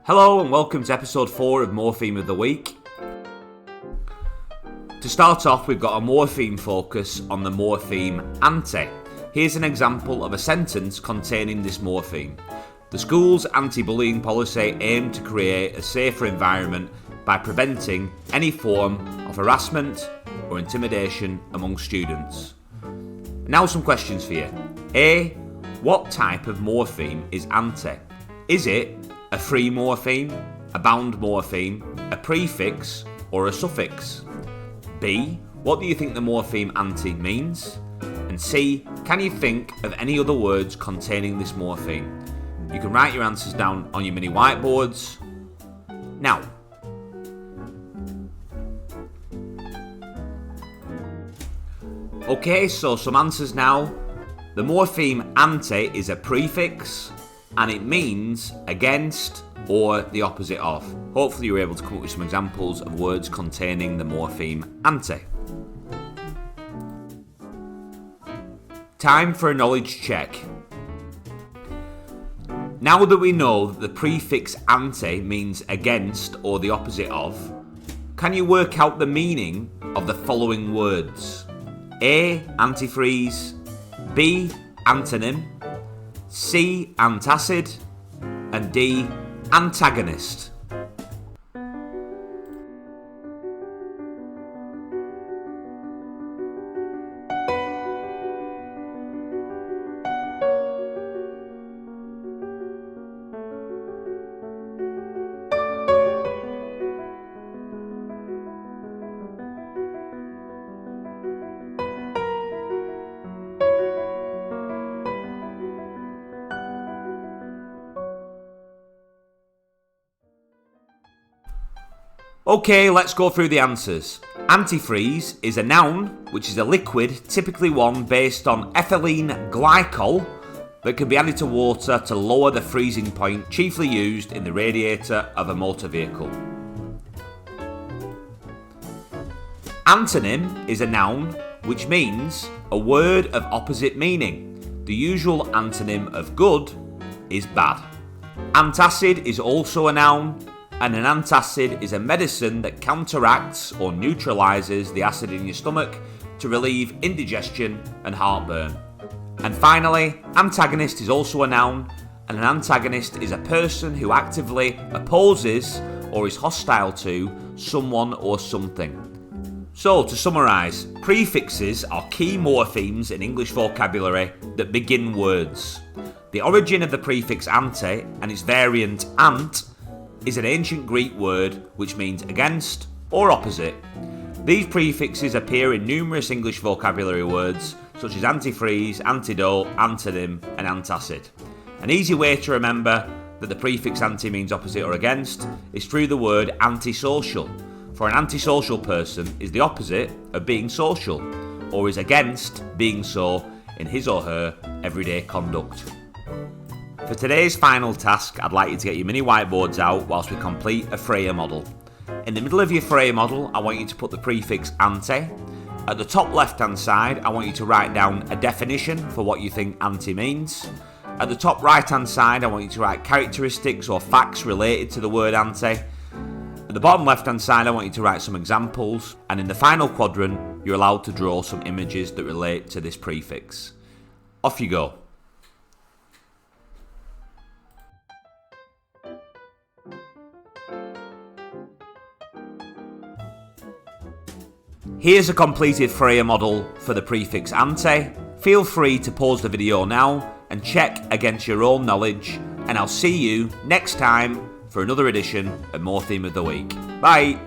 Hello and welcome to episode 4 of Morpheme of the Week. To start off, we've got a morpheme focus on the morpheme anti. Here's an example of a sentence containing this morpheme. The school's anti-bullying policy aimed to create a safer environment by preventing any form of harassment or intimidation among students. Now some questions for you. A. What type of morpheme is anti? Is it a free morpheme, a bound morpheme, a prefix, or a suffix? B. What do you think the morpheme anti means? And C. Can you think of any other words containing this morpheme? You can write your answers down on your mini whiteboards. Now, okay, so some answers now. The morpheme anti is a prefix and it means against or the opposite of. Hopefully you're able to come up with some examples of words containing the morpheme anti. Time for a knowledge check. Now that we know that the prefix anti means against or the opposite of, can you work out the meaning of the following words? A. Antifreeze, B. Antonym, C. Antacid, and D. Antagonist. Okay, let's go through the answers. Antifreeze is a noun, which is a liquid, typically one based on ethylene glycol that can be added to water to lower the freezing point, chiefly used in the radiator of a motor vehicle. Antonym is a noun, which means a word of opposite meaning. The usual antonym of good is bad. Antacid is also a noun, and an antacid is a medicine that counteracts or neutralises the acid in your stomach to relieve indigestion and heartburn. And finally, antagonist is also a noun, and an antagonist is a person who actively opposes or is hostile to someone or something. So, to summarise, prefixes are key morphemes in English vocabulary that begin words. The origin of the prefix anti and its variant ant is an ancient Greek word which means against or opposite. These prefixes appear in numerous English vocabulary words such as antifreeze, antidote, antonym and antacid. An easy way to remember that the prefix anti means opposite or against is through the word antisocial. For an antisocial person is the opposite of being social or is against being so in his or her everyday conduct. For today's final task, I'd like you to get your mini whiteboards out whilst we complete a Frayer model. In the middle of your Frayer model, I want you to put the prefix anti. At the top left hand side, I want you to write down a definition for what you think anti means. At the top right hand side, I want you to write characteristics or facts related to the word anti. At the bottom left hand side, I want you to write some examples. And in the final quadrant, you're allowed to draw some images that relate to this prefix. Off you go. Here's a completed Frayer model for the prefix anti. Feel free to pause the video now and check against your own knowledge, and I'll see you next time for another edition of Morpheme of the Week. Bye!